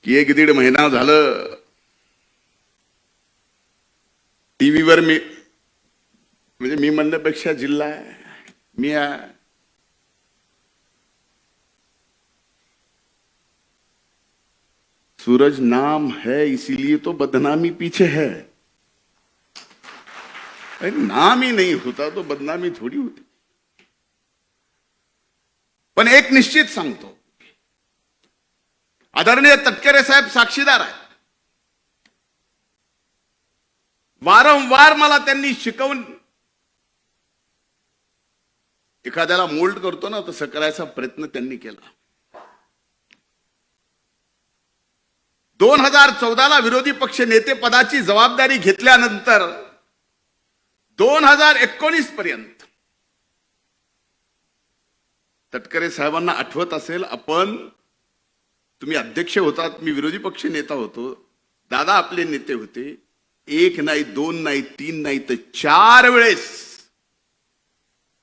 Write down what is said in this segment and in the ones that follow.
की 1-1.5 महिना झालं टीव्हीवर मी म्हणजे मी म्हणण्यापेक्षा जिल्हा मी सूरज नाम है इसीलिए तो बदनामी पीछे है। अरे नाम ही नहीं होता तो बदनामी थोड़ी होती। पण एक निश्चित सांगतो, आदरणीय तटकरे साहेब साक्षीदार आहेत। वारंवार मला त्यांनी शिकवून एखाद्याला मोल्ड करतो ना तसं करायचा प्रयत्न त्यांनी केला। 2014ला विरोधी पक्ष नेते पदाची जबाबदारी घेतल्यानंतर 2019 पर्यंत तटकरे साहेबांना आठवत असेल, तुम्ही अध्यक्ष होतात, मी विरोधी पक्ष नेता होतो, दादा आपले नेते होते। 1 नाही 2 नाही 3 नाही तर 4 वेळेस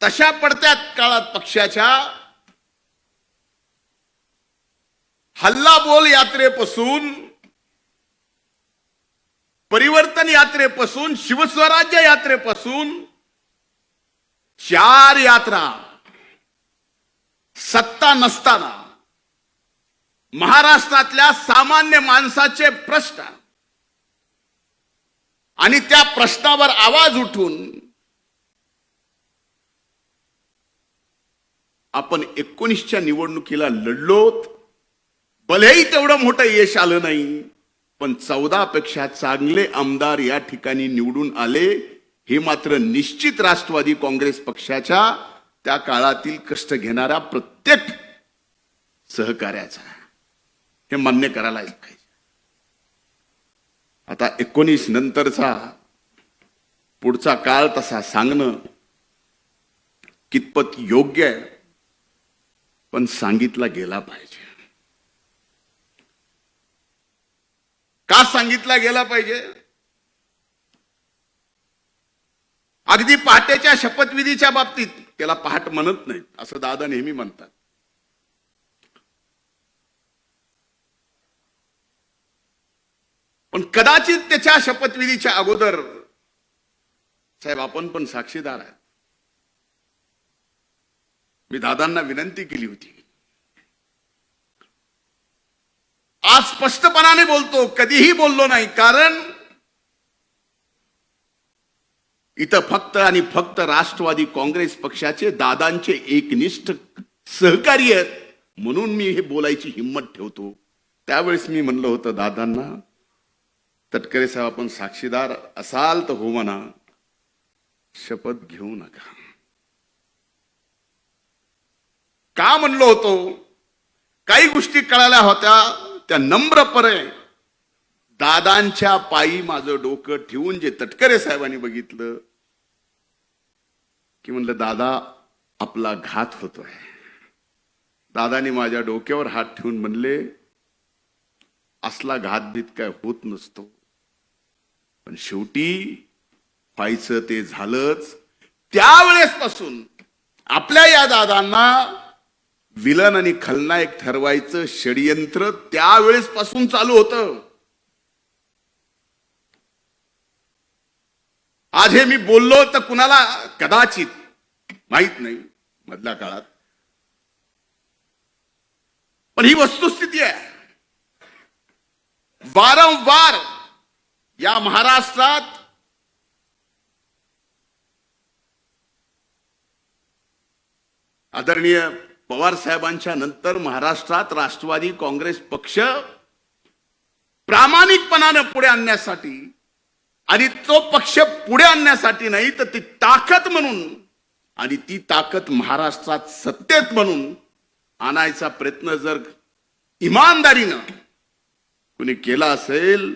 तशा पडत्यात काळात पक्षाच्या हल्ला बोल यात्रेपासून, परिवर्तन यात्रेपासून, शिवस्वराज्य यात्रेपासून 4 यात्रा सत्ता नसताना महाराष्ट्रातल्या सामान्य माणसाचे प्रश्न आणि त्या प्रश्नावर आवाज उठून आपण 19च्या निवडणुकीला लढलोत। भलेही तेवढं मोठं यश आलं नाही, पण 14 पेक्षा चांगले आमदार या ठिकाणी निवडून आले। हे मात्र निश्चित राष्ट्रवादी काँग्रेस पक्षाच्या त्या काळातील कष्ट घेणाऱ्या प्रत्येक सहकार्याचा हे मान्य करायलाच पाहिजे। आता 19 नंतरचा पुढचा काळ तसा सांगणं कितपत योग्य आहे, पण सांगितला गेला पाहिजे। का सांगितला गेला पाहिजे? अगदी पहाटेच्या शपथविधीच्या बाबतीत त्याला पहाट म्हणत नाहीत असं दादा नेहमी म्हणतात, पण कदाचित त्याच्या शपथविधीच्या अगोदर साहेब आपण पण साक्षीदार आहे। मी दादांना विनंती केली होती, आज स्पष्टपणाने बोलतो, कधीही बोललो नाही, कारण इथं फक्त आणि फक्त राष्ट्रवादी काँग्रेस पक्षाचे दादांचे एकनिष्ठ सहकारी आहेत म्हणून मी हे बोलायची हिंमत ठेवतो। त्यावेळेस मी म्हणलं होतं दादांना, तटकरे साहेब आपण साक्षीदार असाल तर हो म्हणा, शपथ घेऊ नका। का म्हणलो होतो? काही गोष्टी कळाल्या होत्या, त्या नम्रपणे दादांच्या पायी माझं डोकं ठेवून जे तटकरे साहेबांनी बघितलं की म्हणलं दादा आपला घात होतोय। दादानी माझ्या डोक्यावर हात ठेवून म्हणले असला घातभीत काय होत नसतो, पण शेवटी व्हायचं ते झालंच। त्यावेळेसपासून आपल्या या दादांना विलन आणि खलनायक ठरवायचं षडयंत्र त्यावेळेस पासून चालू होतं। आज हे मी बोललो तर कुणाला कदाचित माहित नाही मधल्या काळात, पण ही वस्तुस्थिती आहे। वारंवार या महाराष्ट्रात आदरणीय पवार साहेबांच्या नंतर महाराष्ट्रात राष्ट्रवादी काँग्रेस पक्ष प्रामाणिकपणाने पुढे आणण्यासाठी, आणि तो पक्ष पुढे आणण्यासाठी नाही तर ती ताकद म्हणून, आणि ती ताकद महाराष्ट्रात सत्तेत म्हणून आणायचा प्रयत्न जर इमानदारीनं कुणी केला असेल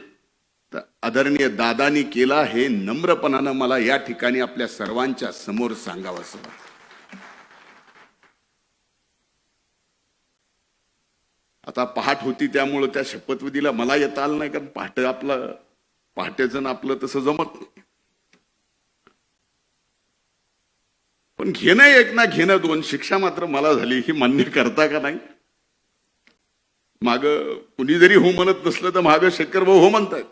तर आदरणीय दादांनी केला, हे नम्रपणानं मला या ठिकाणी आपल्या सर्वांच्या समोर सांगावंसं वाटतं। आता पहाट होती त्यामुळे त्या शपथविधीला मला येता आलं नाही, कारण पहाटेचं आपलं तसं जमत नाही। पण घेणं एक ना घेणं दोन, शिक्षा मात्र मला झाली, ही मान्य करता का नाही? माग कुणी जरी हो म्हणत नसलं तर माग शेखर भाऊ हो म्हणतायत.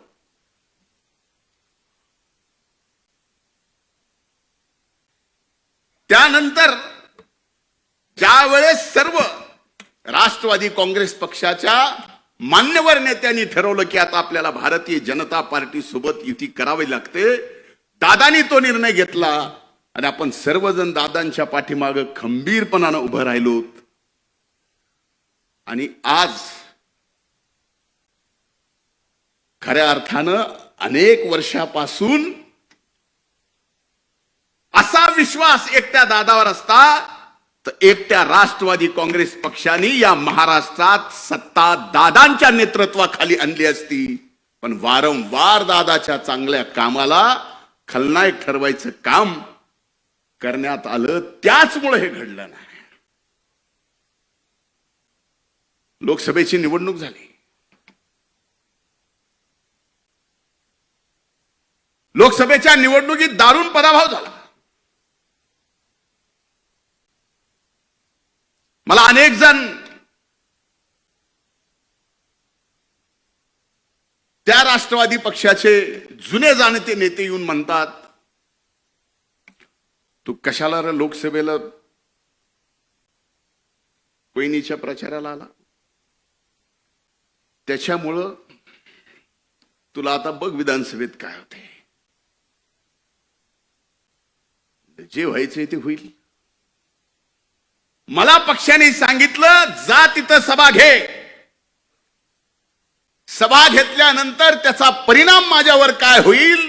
त्यानंतर ज्या वेळेस सर्व राष्ट्रवादी काँग्रेस पक्षाच्या मान्यवर नेत्यांनी ठरवलं की आता आपल्याला भारतीय जनता पार्टी सोबत युती करावी लागते, दादानी तो निर्णय घेतला आणि आपण सर्वजण दादांच्या पाठीमागे खंबीरपणानं उभं राहिलो. आणि आज खऱ्या अर्थानं अनेक वर्षापासून असा विश्वास एकट्या दादावर असता तर एकट्या राष्ट्रवादी काँग्रेस पक्षाने या महाराष्ट्रात सत्ता दादांच्या नेतृत्वाखाली आणली असती. पण वारंवार दादाच्या चांगल्या कामाला खलनायक ठरवायचं काम करण्यात आलं, त्याचमुळे हे घडलं नाही. लोकसभेची निवडणूक झाली. लोकसभेच्या निवडणुकीत दारुण पराभव झाला. मला अनेक जण त्या राष्ट्रवादी पक्षाचे जुने जाणते नेते येऊन म्हणतात, तू कशाला रे लोकसभेला वहिनीच्या प्रचाराला आला, त्याच्यामुळं तुला आता बघ विधानसभेत काय होते. जे व्हायचंय ते होईल. मला पक्षाने सांगितलं जा तिथं सभा घे. सभा घेतल्यानंतर त्याचा परिणाम माझ्यावर काय होईल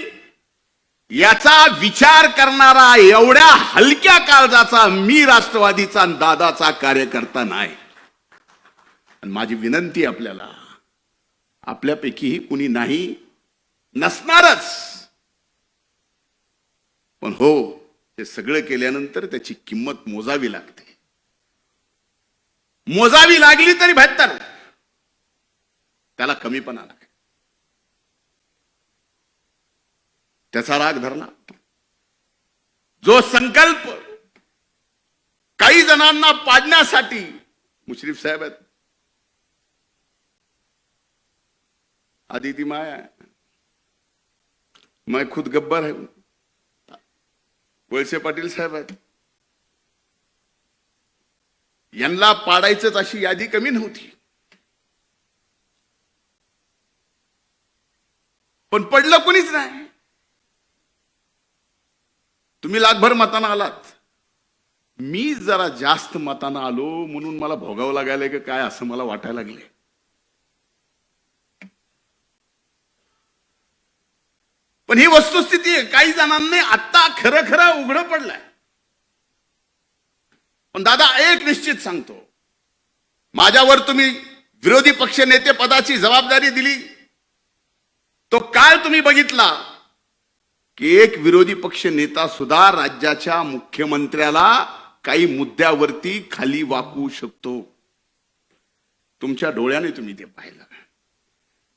याचा विचार करणारा एवढ्या हलक्या काळजाचा मी राष्ट्रवादीचा दादाचा कार्यकर्ता नाही. आणि माझी विनंती आपल्याला, आपल्यापैकीही कुणी नाही नसणारच, पण हो हे सगळं केल्यानंतर त्याची किंमत मोजावी लागते. मोजावी लागली तरी बेहतर, त्याला कमीपणा नाही. त्याचा राग धरला. जो संकल्प काही जणांना पाडण्यासाठी, मुश्रीफ साहेब आहेत, आदिती माया है, मैं खुद गब्बर है, वळसे पाटील साहेब आहेत, यांना पाडायचंच अशी यादी कमी नव्हती. पण पडलं कोणीच नाही. तुम्ही लाखभर मतानं आलात, मी जरा जास्त मतानं आलो म्हणून मला भोगावं लागायला की काय असं मला वाटायला लागले. पण ही वस्तुस्थिती आहे. काही जणांनी आता खरं खरं उघडं पडलंय. पण दादा एक निश्चित सांगतो, माझ्यावर तुम्ही विरोधी पक्ष नेते पदाची जबाबदारी दिली, तो काळ तुम्ही बघितला की एक विरोधी पक्ष नेता सुद्धा राज्याच्या मुख्यमंत्र्याला काही मुद्द्यावरती खाली वाकवू शकतो. तुमच्या डोळ्याने तुम्ही ते पाहिलं.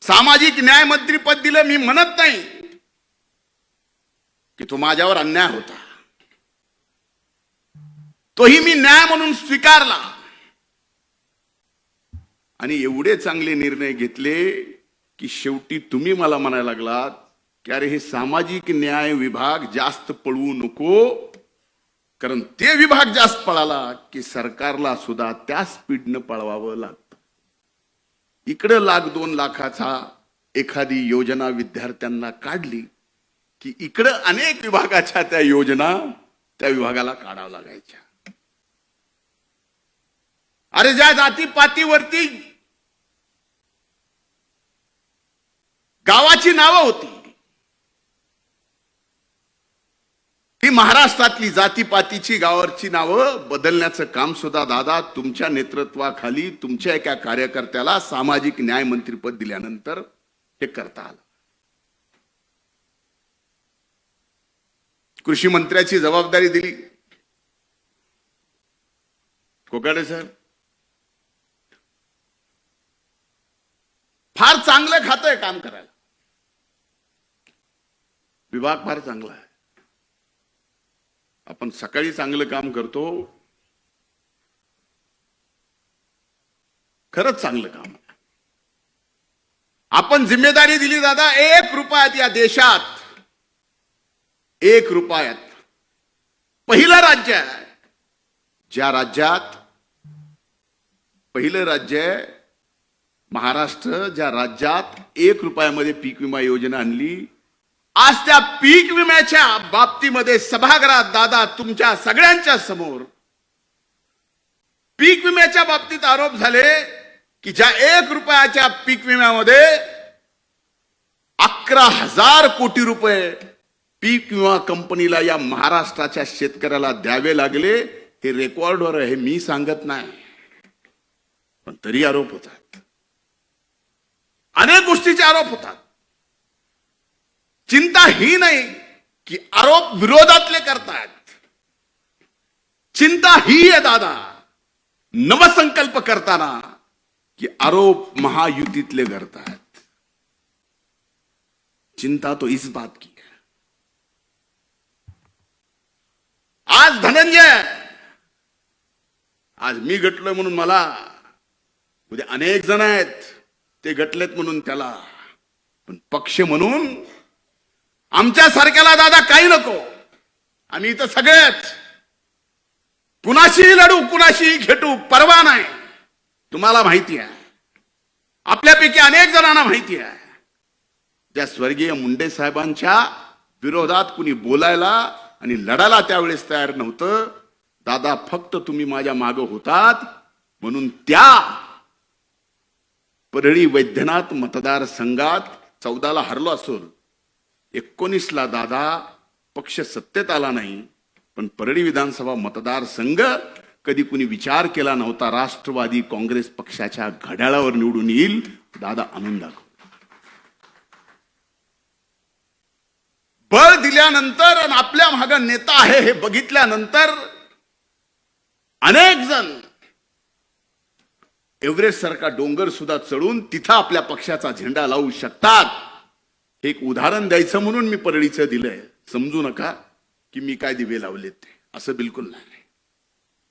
सामाजिक न्याय मंत्री पद दिलं, मी म्हणत नाही की तो माझ्यावर अन्याय होता, तोही मी न्याय म्हणून स्वीकारला आणि एवढे चांगले निर्णय घेतले की शेवटी तुम्ही मला म्हणायला लागलात की अरे हे सामाजिक न्याय विभाग जास्त पळवू नको, कारण ते विभाग जास्त पळाला की सरकारला सुद्धा त्या स्पीडनं पळवावं लागतं. इकडे लाख 2 लाखाचा एखादी योजना विद्यार्थ्यांना काढली की इकडे अनेक विभागाच्या त्या योजना त्या विभागाला काढावं लागायच्या. अरे ज्या जातीपातीवरती गावाची नावं होती, ती महाराष्ट्रातली जातीपातीची गावाची नावं बदलण्याचं काम सुद्धा दादा तुमच्या नेतृत्वाखाली तुमच्या एका कार्यकर्त्याला सामाजिक न्याय मंत्रीपद दिल्यानंतर हे करता आलं. कृषी मंत्र्याची जबाबदारी दिली कोकाटे साहेब. फार चांगलं खातंय काम करायला, विभाग फार चांगला आहे. आपण सकाळी चांगलं काम करतो, खरंच चांगलं काम आहे. आपण जिम्मेदारी दिली दादा 1 रुपयात या देशात, 1 रुपयात पहिलं राज्य आहे, ज्या राज्यात पहिलं राज्य आहे महाराष्ट्र, ज्या राज्यात 1 रुपयामध्ये पीक विमा योजना आणली. आज त्या पीक विम्याच्या बाबतीमध्ये सभागृहात दादा तुमच्या सगळ्यांच्या समोर पीक विम्याच्या बाबतीत आरोप झाले की ज्या 1 रुपयाच्या पीक विम्यामध्ये 11,000 कोटी रुपये पीक विमा कंपनीला या महाराष्ट्राच्या शेतकऱ्याला द्यावे लागले. हे रेकॉर्डवर आहे, मी सांगत नाही, पण तरी आरोप होतात, अनेक गोष्टीचे आरोप होतात. चिंता ही नाही की आरोप विरोधातले करतात, चिंता ही आहे दादा नवसंकल्प करताना की आरोप महायुतीतले करतात. चिंता तो इस बात की है. आज धनंजय, आज मी गटलोय म्हणून मला, उद्या अनेक जण आहेत ते गटलेत म्हणून त्याला, पण पक्ष म्हणून आमच्या सारख्याला दादा काही नको. आम्ही इथं सगळेच कुणाशीही लढू, कुणाशीही घेटू, परवा नाही. तुम्हाला माहिती आहे, आपल्यापैकी अनेक जणांना माहिती आहे, त्या स्वर्गीय मुंडे साहेबांच्या विरोधात कुणी बोलायला आणि लढायला त्यावेळेस तयार नव्हतं. दादा फक्त तुम्ही माझ्या मागे होतात म्हणून त्या परळी वैद्यनाथ मतदारसंघात 14ला हरलो असून 19ला दादा पक्ष सत्तेत आला नाही, पण परळी विधानसभा मतदारसंघ कधी कुणी विचार केला नव्हता राष्ट्रवादी काँग्रेस पक्षाच्या घड्याळावर निवडून येईल. दादा आणून दाखव. बळ दिल्यानंतर आणि आपल्या मागे नेता आहे हे बघितल्यानंतर अनेक जण एव्हरेस्ट सारखा डोंगर सुद्धा चढून तिथं आपल्या पक्षाचा झेंडा लावू शकतात. हे एक उदाहरण द्यायचं म्हणून मी परळीचं दिलंय. समजू नका की मी काय दिवे लावलेत ते, असं बिलकुल नाही.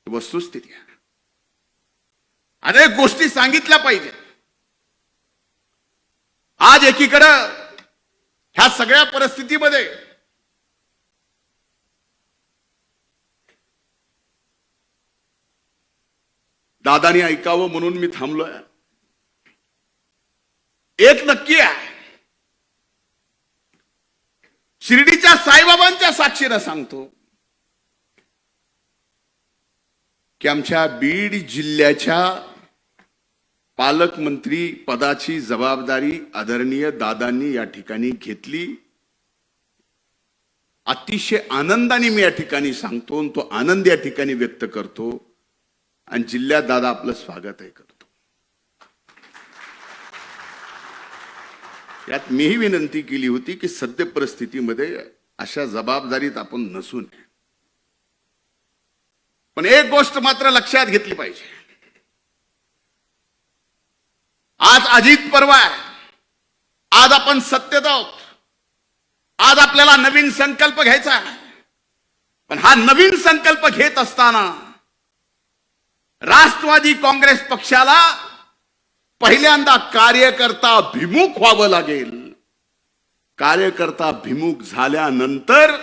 वस्तुस्थिती आहे. अनेक गोष्टी सांगितल्या पाहिजे. आज एकीकडं ह्या सगळ्या परिस्थितीमध्ये दादानी ऐकावं म्हणून मी थांबलोय. एक नक्की आहे, शिर्डीच्या साईबाबांच्या साक्षीनं सांगतो की आमच्या बीड जिल्ह्याच्या पालकमंत्री पदाची जबाबदारी आदरणीय दादांनी या ठिकाणी घेतली. अतिशय आनंदाने मी या ठिकाणी सांगतो, तो आनंद या ठिकाणी व्यक्त करतो आणि जिल्ह्यात दादा आपलं स्वागतही करतो. यात मीही विनंती केली होती की सद्य परिस्थितीमध्ये अशा जबाबदारीत आपण नसू नये. पण एक गोष्ट मात्र लक्षात घेतली पाहिजे. आज अजित पर्व आहे, आज आपण सत्तेत आहोत, आज आपल्याला नवीन संकल्प घ्यायचा आहे. पण हा नवीन संकल्प घेत असताना राष्ट्रवादी काँग्रेस पक्षाला पहिल्यांदा कार्यकर्ता भिमुख व्हावं लागेल. कार्यकर्ता भिमुख झाल्यानंतर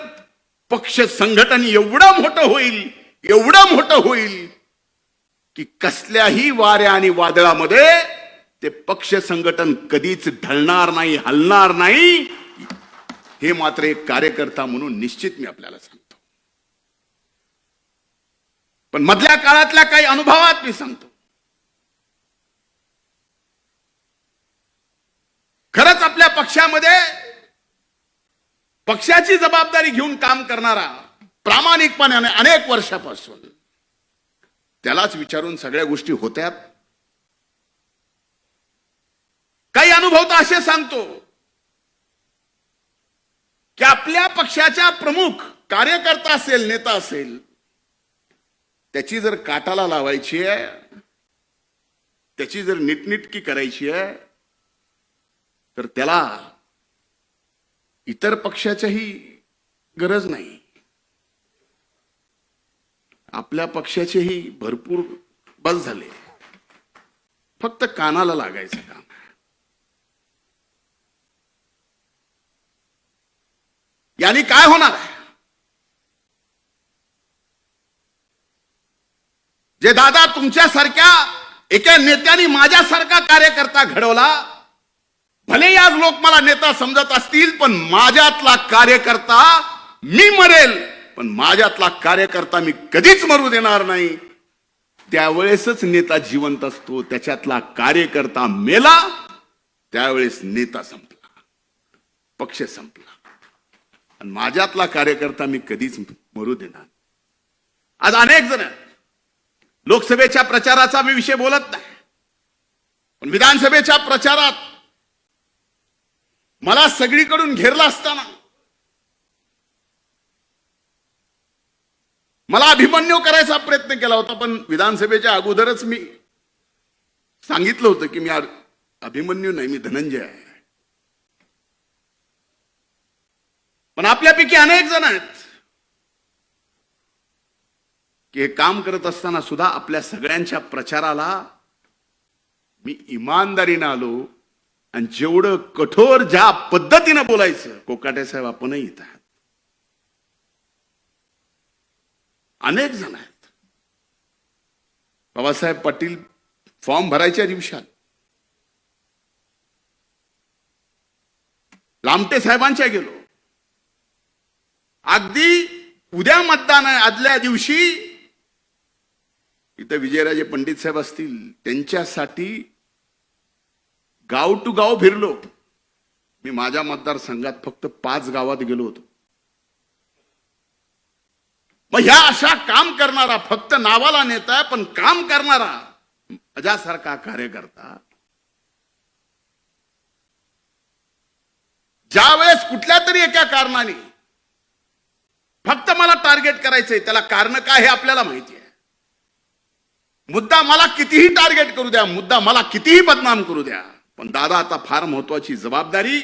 पक्ष संघटन एवढं मोठं होईल, एवढं मोठं होईल की कसल्याही वाऱ्या आणि वादळामध्ये ते पक्ष संघटन कधीच ढळणार नाही, हलणार नाही. हे मात्र एक कार्यकर्ता म्हणून निश्चित मी आपल्याला सांगतो. पण मधल्या काळातल्या काही अनुभवात मी सांगतो, खरंच आपल्या पक्षामध्ये पक्षाची जबाबदारी घेऊन काम करणारा प्रामाणिकपणाने अनेक वर्षापासून त्यालाच विचारून सगळ्या गोष्टी होत्यात. काही अनुभव तर असे सांगतो की आपल्या पक्षाच्या प्रमुख कार्यकर्ता असेल, नेता असेल, त्याची जर काटाला लावायची आहे, त्याची जर नीटनीटकी करायची आहे, तर त्याला इतर पक्षाच्याही गरज नाही. आपल्या पक्षाचेही भरपूर बस झाले, फक्त कानाला लागायचं काम. यांनी काय होणार आहे? जे दादा तुमच्यासारख्या एका नेत्याने माझ्यासारखा कार्यकर्ता घडवला, भले आज लोक मला नेता समजत असतील, पण माझ्यातला कार्यकर्ता मी मरेल, पण माझ्यातला कार्यकर्ता मी कधीच मरू देणार नाही. त्यावेळेसच नेता जिवंत असतो. त्याच्यातला कार्यकर्ता मेला त्यावेळेस नेता संपला, पक्ष संपला. आणि माझ्यातला कार्यकर्ता मी कधीच मरू देणार. आज अनेक जण लोकसभेच्या प्रचाराचा मी विषय बोलत नाही, पण विधानसभेच्या प्रचारात मला सगळीकडून घेरला असताना मला अभिमन्यू करायचा प्रयत्न केला होता, पण विधानसभेच्या अगोदरच मी सांगितलं होतं की मी अभिमन्यू नाही, मी धनंजय आहे. पण आपल्यापैकी अनेक जण आहेत की हे काम करत असताना सुद्धा आपल्या सगळ्यांच्या प्रचाराला मी इमानदारीनं आलो आणि जेवढं कठोर ज्या पद्धतीनं बोलायचं, कोकाटे साहेब आपणही इथं आहात, अनेक जण आहेत. बाबासाहेब पाटील फॉर्म भरायच्या दिवसात लामटे साहेबांच्या गेलो. अगदी उद्या मतदान आहे आदल्या दिवशी इथं विजयराजे पंडित साहेब असतील, त्यांच्यासाठी गाव टू गाव फिरलो. मी माझ्या मतदारसंघात फक्त 5 गावात गेलो होतो. मग ह्या अशा काम करणारा, फक्त नावाला नेता आहे पण काम करणारा माझ्यासारखा कार्यकर्ता ज्या वेळेस कुठल्या तरी एका कारणाने फक्त मला टार्गेट करायचंय, त्याला कारण काय हे आपल्याला माहिती आहे. मुद्दा मला कितीही टार्गेट करू द्या, मुद्दा मला कितीही बदनाम करू द्या, पण दादा आता फार महत्वाची जबाबदारी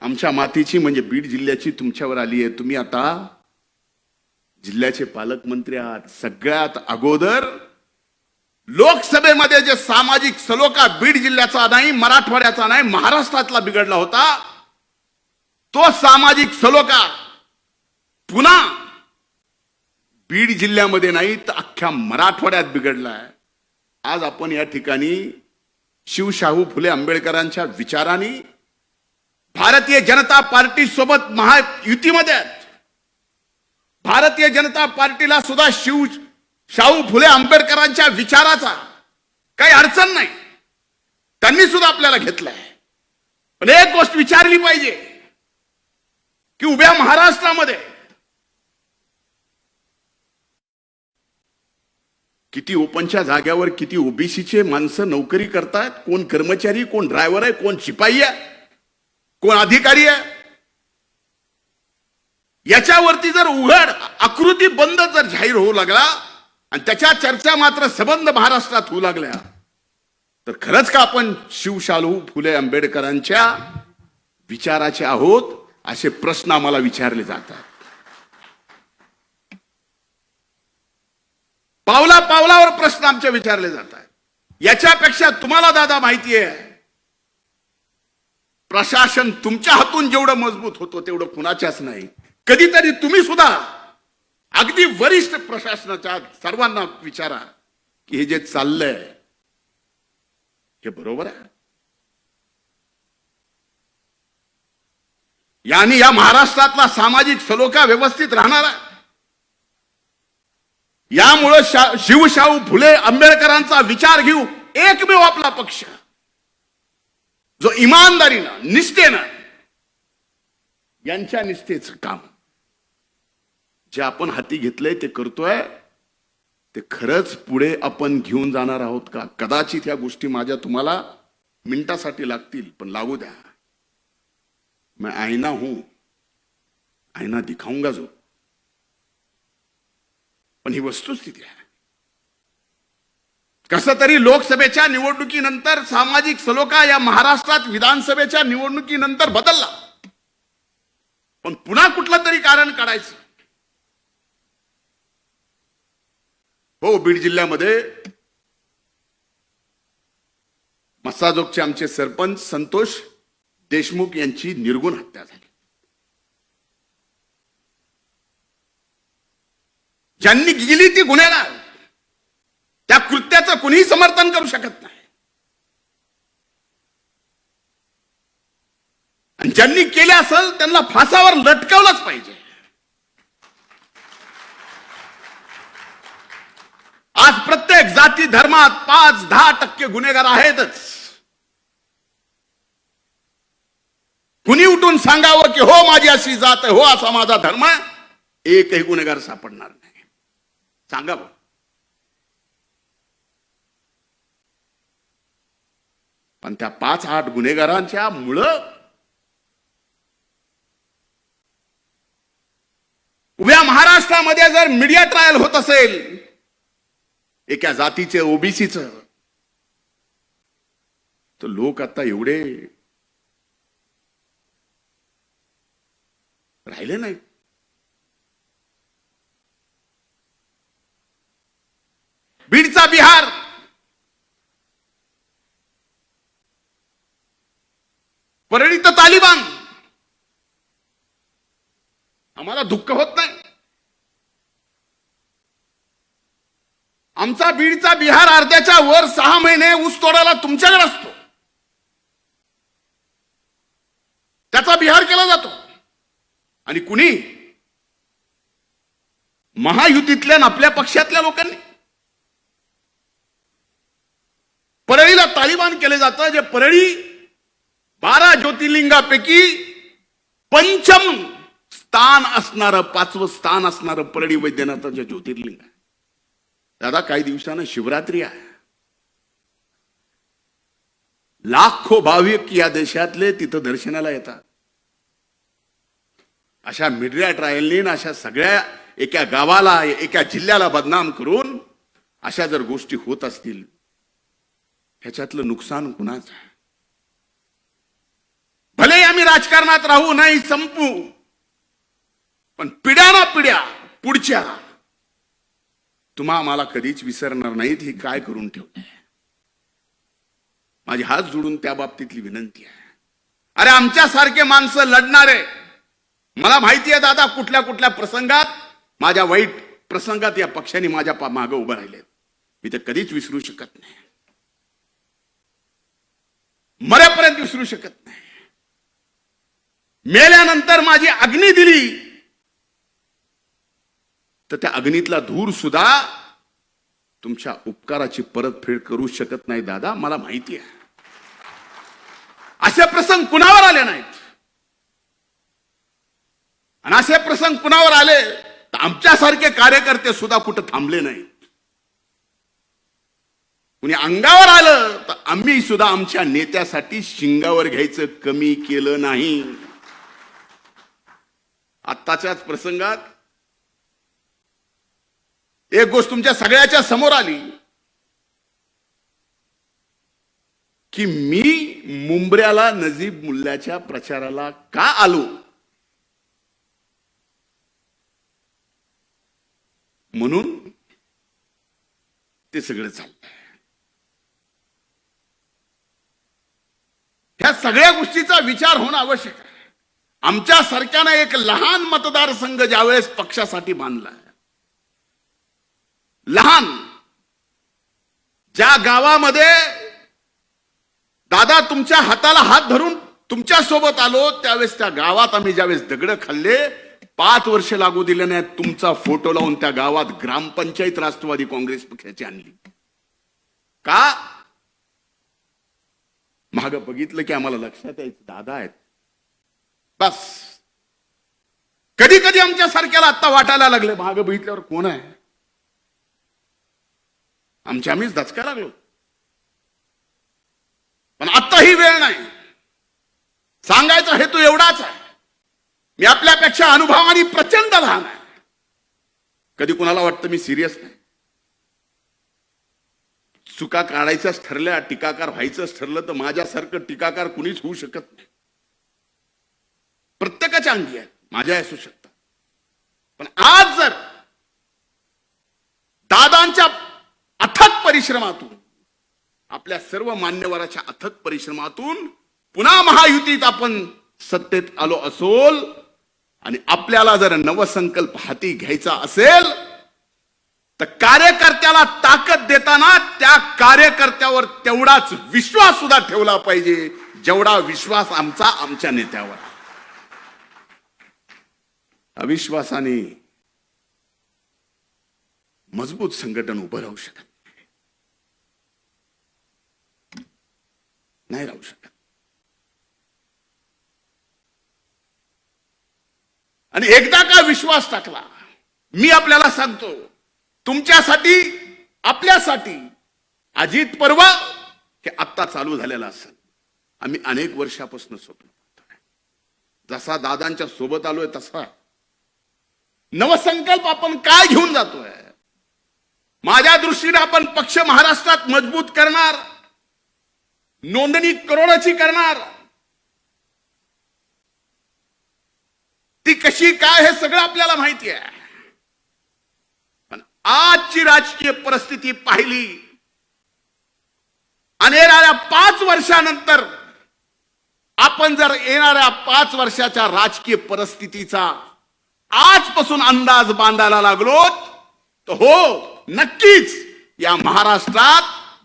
आमच्या मातीची म्हणजे बीड जिल्ह्याची तुमच्यावर आली आहे. तुम्ही आता जिल्ह्याचे पालकमंत्री आहात. सगळ्यात अगोदर लोकसभेमध्ये जे सामाजिक सलोखा बीड जिल्ह्याचा नाही, मराठवाड्याचा नाही, महाराष्ट्रातला बिघडला होता, तो सामाजिक सलोखा पुन्हा बीड जिल्ह्यामध्ये नाही तर अख्ख्या मराठवाड्यात बिघडलाय. आज आपण या ठिकाणी शिवशाहू फुले आंबेडकरांच्या विचारांनी भारतीय जनता पार्टी सोबत महायुतीमध्ये आहेत. भारतीय जनता पार्टीला सुद्धा शाहू फुले आंबेडकरांच्या विचाराचा काही अडचण नाही, त्यांनी सुद्धा आपल्याला घेतलाय. पण एक गोष्ट विचारली पाहिजे की उभ्या महाराष्ट्रामध्ये किती ओपनच्या जाग्यावर किती ओबीसीचे माणसं नोकरी करतात, कोण कर्मचारी, कोण ड्रायव्हर आहे, कोण शिपाई आहे, कोण अधिकारी आहे. याच्यावरती जर उघड आकृती बंद जर जाहीर होऊ लागला आणि त्याच्या चर्चा मात्र सबंध महाराष्ट्रात होऊ लागल्या, तर खरंच का आपण शिवशाहू फुले आंबेडकरांच्या विचाराचे आहोत असे प्रश्न आम्हाला विचारले जातात. पावला पावलावर प्रश्न आमचे विचारले जातात. याच्यापेक्षा तुम्हाला दादा माहिती आहे, प्रशासन तुमच्या हातून जेवढं मजबूत होतं तेवढं कुणाच्याच नाही. कधीतरी तुम्ही सुद्धा अगदी वरिष्ठ प्रशासनाच्या सर्वांना विचारा की हे जे चाललंय हे बरोबर आहे. यानी या महाराष्ट्रातला सामाजिक सलोखा व्यवस्थित राहणार आहे. यामुळे शिवशाहू फुले आंबेडकरांचा विचार घेऊ एकमेव आपला पक्ष जो इमानदारीनं, निष्ठेनं, यांच्या निष्ठेचं काम जे आपण हाती घेतलंय ते करतोय, ते खरंच पुढे आपण घेऊन जाणार आहोत का? कदाचित या गोष्टी माझ्या तुम्हाला मिनिटासाठी लागतील, पण लागू द्या. मैं आईना हूं, आईना दिखाऊंगा जो. पण ही वस्तुस्थिती आहे. कसं तरी लोकसभेच्या निवडणुकीनंतर सामाजिक सलोखा या महाराष्ट्रात विधानसभेच्या निवडणुकीनंतर बदलला, पण पुन्हा कुठलं तरी कारण काढायचं. हो, बीड जिल्ह्यामध्ये मस्साजोगचे आमचे सरपंच संतोष देशमुख यांची निर्गुण हत्या झाली. ज्यांनी केली ती गुन्हेगार, त्या कृत्याचं कुणीही समर्थन करू शकत नाही. आणि ज्यांनी केले असेल त्यांना फासावर लटकवलंच पाहिजे. आज प्रत्येक जाती धर्मात 5-10% गुन्हेगार आहेतच. कुणी उठून सांगावं की हो माझी अशी जात आहे, हो असा माझा धर्म आहे, एकही गुन्हेगार सापडणार नाही. सांगावं. पण त्या 5-8 गुन्हेगारांच्या मुळे उभ्या महाराष्ट्रामध्ये जर मीडिया ट्रायल होत असेल एका जातीचे, ओबीसीचं, तर लोक आता एवढे राहिले नाही. बीडचा बिहार, परळी तर तालिबान. आम्हाला दुःख होत नाही. आमचा बीडचा बिहार अर्ध्याच्या वर 6 महिने ऊस तोडायला तुमच्याकडे असतो, त्याचा बिहार केला जातो. आणि कुणी महायुतीतल्या आपल्या पक्षातल्या लोकांनी परळीला तालिबान केले जातं. जे परळी 12 ज्योतिर्लिंगापैकी पंचम स्थान असणारं, 5वं स्थान असणारं परळी वैद्यनाथाचं ज्योतिर्लिंग आहे. दादा काही दिवसानं शिवरात्री आहे. लाखो भाविक या देशातले तिथं दर्शनाला येतात. अशा मीडिया ट्रायलनी, अशा सगळ्या एका गावाला, एका जिल्ह्याला बदनाम करून अशा जर गोष्टी होत असतील, ह्याच्यातलं नुकसान कुणाचं आहे? भले आम्ही राजकारणात राहू, नाही संपू, पण पिढ्याना पिढ्या पुढच्या तुम्हा आम्हाला कधीच विसरणार नाहीत. ही काय करून ठेवलंय? माझे हात जोडून त्या बाबतीतली विनंती आहे. अरे आमच्यासारखे माणसं लढणारे, मला माहिती आहे दादा कुठल्या कुठल्या प्रसंगात, माझ्या वाईट प्रसंगात या पक्षाने माझ्या मागे उभं राहिले. मी ते कधीच विसरू शकत नाही, मरेपर्यंत विसरू शकत नाही. मेल्यानंतर माझी अग्नी दिली तर त्या अग्नीतला धूर सुद्धा तुमच्या उपकाराची परतफेड करू शकत नाही. दादा मला माहिती आहे. असे प्रसंग कुणावर आले नाहीत. आणि असे प्रसंग कुणावर आले तर आमच्यासारखे कार्यकर्ते सुद्धा कुठं थांबले नाहीत. कुणी अंगावर आलं तर आम्ही सुद्धा आमच्या नेत्यासाठी शिंगावर घ्यायचं कमी केलं नाही. आत्ताच्याच प्रसंगात एक गोष्ट तुमच्या सगळ्याच्या समोर आली की मी मुंबऱ्याला नजीब मुल्ल्याच्या प्रचाराला का आलो, म्हणून ते सगळं चाललंय. ह्या सगळ्या गोष्टीचा विचार होणं आवश्यक आहे. आमच्या सारख्यानं एक लहान मतदारसंघ ज्यावेळेस पक्षासाठी बांधला, लहान, ज्या गावामध्ये दादा तुमच्या हाताला हात धरून तुमच्या सोबत आलो, त्यावेळेस त्या गावात आम्ही ज्यावेळेस दगड खाल्ले, 5 वर्ष लागू दिले नाही, तुमचा फोटो लावून त्या गावात ग्रामपंचायत राष्ट्रवादी काँग्रेस पक्षाची आणली. का? माग बघितलं की आम्हाला लक्षात यायचं दादा आहेत. बस कधी कधी आमच्या सारख्याला आता वाटायला लागले, माग बघितल्यावर कोण आहे, आम्हीच दचका लागलो. पण आता ही वेळ नाही. सांगायचा हेतू एवढाच आहे, मी आपल्यापेक्षा अनुभवाने प्रचंड लहान आहे. कधी कुणाला वाटतं मी सिरियस नाही. चुका काढायच्याच ठरल्या, टीकाकार व्हायचंच ठरलं तर माझ्यासारखं टीकाकार कुणीच होऊ शकत नाही. प्रत्येकाच्या अंगी आहेत, माझ्या असू शकतात. पण आज जर दादांच्या अथक परिश्रमातून, आपल्या सर्व मान्यवराच्या अथक परिश्रमातून पुन्हा महायुतीत आपण सत्तेत आलो असोल आणि आपल्याला जर नवसंकल्प हाती घ्यायचा असेल तर कार्यकर्त्याला ताकद देताना त्या कार्यकर्त्यावर तेवढाच विश्वास सुद्धा ठेवला पाहिजे जेवढा विश्वास आमचा आमच्या नेत्यावर. अविश्वासाने मजबूत संघटन उभं राहू शकत नाही, राहू शकत. आणि एकदा का विश्वास टाकला, मी आपल्याला सांगतो, तुमच्यासाठी आपल्यासाठी अजित पर्व हे आत्ता चालू झालेलं असेल. आम्ही अनेक वर्षापासून स्वप्न पाहतोय. जसा दादांच्या सोबत आलोय तसा नवसंकल्प आपण काय घेऊन जातोय. माझ्या दृष्टीने आपण पक्ष महाराष्ट्रात मजबूत करणार, नोंदणी करोडाची करणार. ती कशी काय हे सगळं आपल्याला माहिती आहे. पण आजची राजकीय परिस्थिती पाहिली आणि येणाऱ्या 5 वर्षानंतर आपण जर येणाऱ्या 5 वर्षाच्या राजकीय परिस्थितीचा आजपासून अंदाज बांधायला लागलो तर हो, नक्कीच या महाराष्ट्रात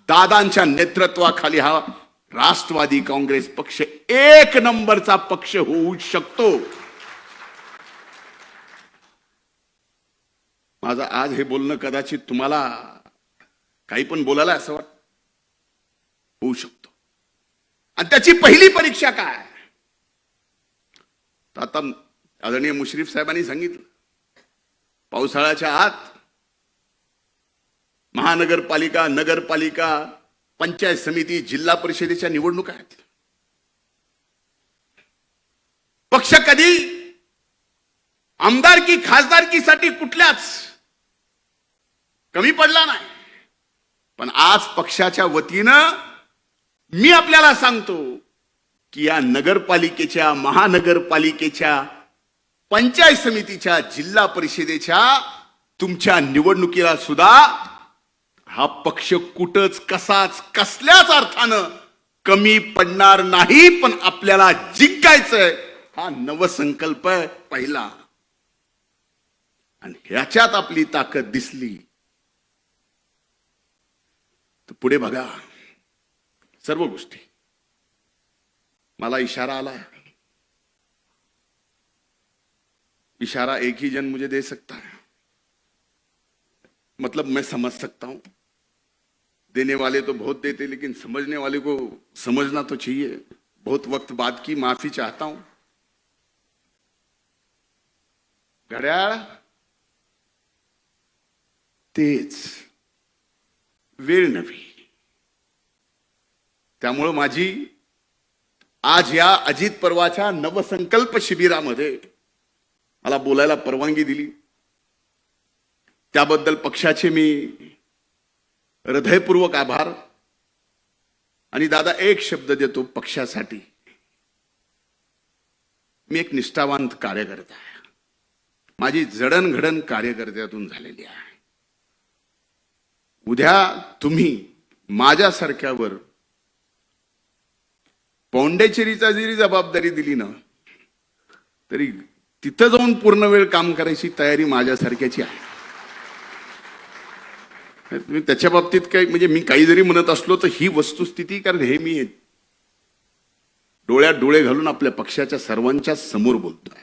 दादांच्या नेतृत्वाखाली हा राष्ट्रवादी काँग्रेस पक्ष 1 नंबरचा पक्ष होऊ शकतो. माझं आज हे बोलणं कदाचित तुम्हाला काही पण बोलायला असं वाटतं, होऊ शकतो. आणि त्याची पहिली परीक्षा काय, तर आता आदरणीय मुश्रीफ साहेबांनी सांगितलं, पावसाळ्याच्या आत महानगरपालिका, नगरपालिका, पंचायत समिती, जिल्हा परिषदेच्या निवडणुका आहेत. पक्ष कधी आमदारकी खासदारकीसाठी कुठल्याच कमी पडला नाही. पण आज पक्षाच्या वतीनं मी आपल्याला सांगतो की या नगरपालिकेच्या, महानगरपालिकेच्या, पंचायत समितीच्या, जिल्हा परिषदेच्या तुमच्या निवडणुकीला सुद्धा हा पक्ष कुठंच कसाच कसल्याच अर्थानं कमी पडणार नाही. पण आपल्याला जिंकायचंय, हा नवसंकल्प आहे पहिला. आणि ह्याच्यात आपली ताकद दिसली तर पुढे बघा सर्व गोष्टी. मला इशारा आला, इशारा एक ही जन मुझे दे सकता है, मतलब मैं समझ सकता हूं. देने वाले तो बहुत देते, लेकिन समझने वाले को समझना तो चाहिए. बहुत वक्त बाद की माफी चाहता हूं. घड्याळ तेच, वेळ नव्हे. त्यामुळे माझी आज या अजित पर्वाच्या नवसंकल्प शिबिरामध्ये मला बोलायला परवानगी दिली त्याबद्दल पक्षाचे मी हृदयपूर्वक आभार. आणि दादा, एक शब्द देतो पक्षासाठी, मी एक निष्ठावान कार्यकर्ता आहे. माझी जडणघडण कार्यकर्त्यातून झालेली आहे. उद्या तुम्ही माझ्यासारख्यावर पौंडेचेरीचा जरी जबाबदारी दिली ना, तरी तिथं जाऊन पूर्ण वेळ काम करायची तयारी माझ्यासारख्याची आहे. तुम्ही त्याच्या बाबतीत काय, म्हणजे मी काही जरी म्हणत असलो तर ही वस्तुस्थिती, कारण हे मी डोळ्यात डोळे घालून आपल्या पक्षाच्या सर्वांच्या समोर बोलतोय.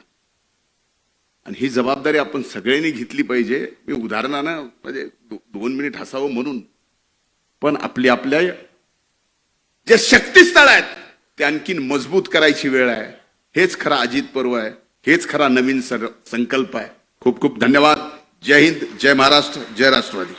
आणि ही जबाबदारी आपण सगळ्यांनी घेतली पाहिजे. मी उदाहरणानं म्हणजे 2 मिनिट हसावं म्हणून, पण आपल्या जे शक्तीस्थळ आहेत ते आणखीन मजबूत करायची वेळ आहे. हेच खरा अजित पर्व आहे, हेच खरा नवीन संकल्प आहे. खूप खूप धन्यवाद. जय हिंद, जय महाराष्ट्र, जय राष्ट्रवादी.